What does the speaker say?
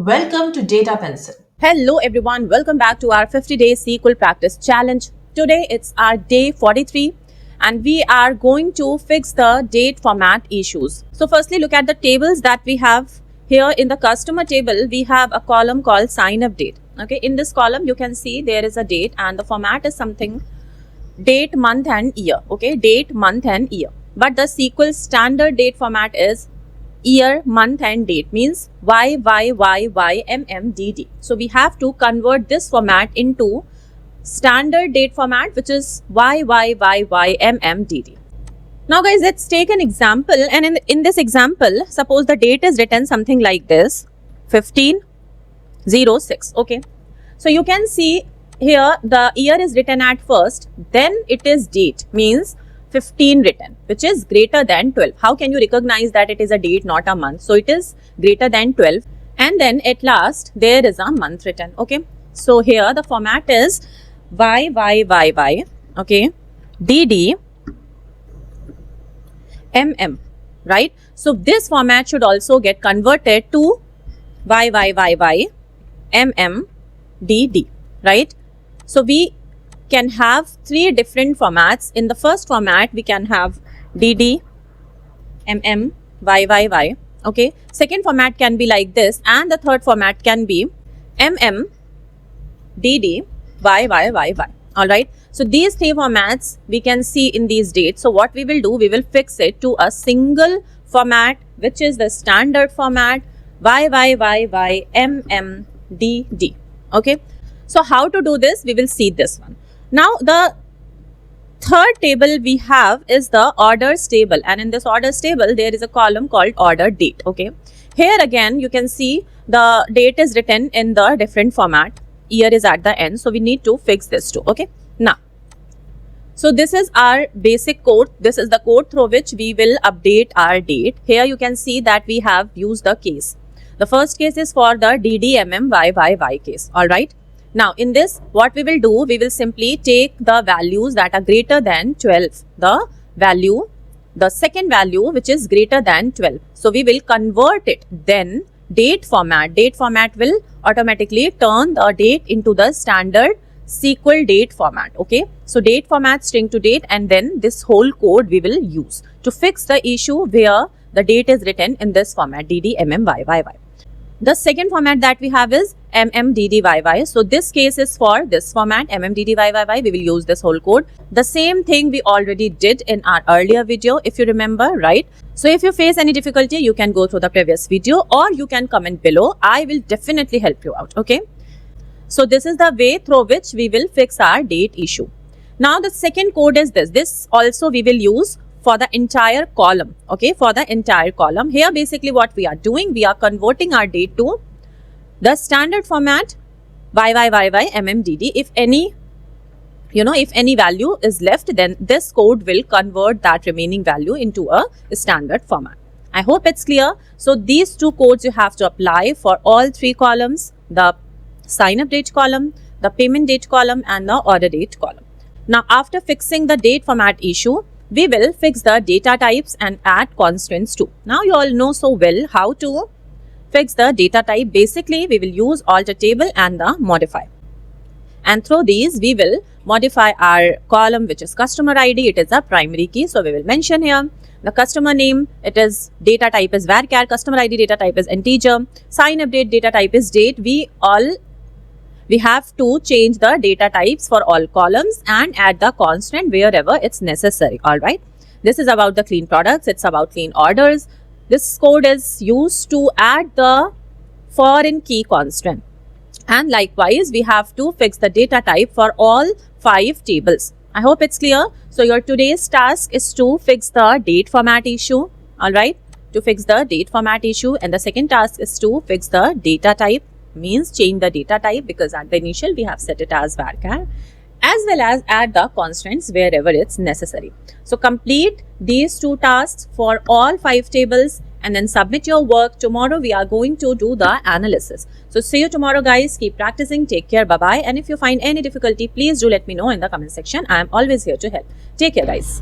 Welcome to Data Pencil. Hello everyone, welcome back to our 50-day SQL practice challenge. Today it's our day 43 and we are going to fix the date format issues. So firstly, look at the tables that we have here. In the customer table, we have a column called sign up date. Okay, in this column you can see there is a date and the format is something date, month and year. Okay, date, month and year. But the SQL standard date format is year, month and date, means YYYYMMDD. So we have to convert this format into standard date format, which is YYYYMMDD. Now guys, let's take an example, and in this example, suppose the date is written something like this, 15/06. Okay, so you can see here the year is written at first, then it is date, means 15 written, which is greater than 12. How can you recognize that it is a date, not a month? So it is greater than 12, and then at last there is a month written. Okay, so here the format is YYYY, okay, DD MM, right? So this format should also get converted to YYYY MMDD, right? So we can have three different formats. In the first format, we can have DD, MM, YYY. Okay. Second format can be like this, and the third format can be MM, DD, YYYY. All right. So these three formats we can see in these dates. So what we will do, we will fix it to a single format, which is the standard format YYYY MMDD. Okay. So how to do this? We will see this one. Now the third table we have is the orders table, and in this orders table there is a column called order date. Okay, here again you can see the date is written in the different format, year is at the end, so we need to fix this too. Okay, now so this is our basic code. This is the code through which we will update our date. Here you can see that we have used the case. The first case is for the DDMMYYY case. All right. Now in this, what we will do, we will simply take the values that are greater than 12, the second value which is greater than 12. So we will convert it, then date format will automatically turn the date into the standard SQL date format. Okay, so date format string to date, and then this whole code we will use to fix the issue where the date is written in this format DDMMYYY. The second format that we have is MMDDYY. So this case is for this format MMDDYY. We will use this whole code. The same thing we already did in our earlier video, if you remember, right? So if you face any difficulty, you can go through the previous video or you can comment below. I will definitely help you out. Okay. So this is the way through which we will fix our date issue. Now the second code is this. This also we will use for the entire column. Okay, for the entire column. Here basically what we are doing, we are converting our date to the standard format YYYY MMDD. If any value is left, then this code will convert that remaining value into a standard format. I hope it's clear. So these two codes you have to apply for all three columns, the sign up date column, the payment date column and the order date column. Now after fixing the date format issue, we will fix the data types and add constraints too. Now you all know so well how to fix the data type. Basically, we will use alter table and the modify. And through these, we will modify our column, which is customer ID. It is a primary key. So we will mention here the customer name. It is data type is varchar. Customer ID data type is integer. Sign up date data type is date. We have to change the data types for all columns and add the constant wherever it's necessary. All right. This is about the clean products. It's about clean orders. This code is used to add the foreign key constant. And likewise, we have to fix the data type for all 5 tables. I hope it's clear. So your today's task is to fix the date format issue. All right. To fix the date format issue. And the second task is to fix the data type. Means change the data type, because at the initial we have set it as varchar, as well as add the constants wherever it's necessary. So complete these 2 tasks for all 5 tables and then submit your work. Tomorrow we are going to do the analysis. So see you tomorrow guys. Keep practicing. Take care. Bye bye. And if you find any difficulty, please do let me know in the comment section. I am always here to help. Take care guys.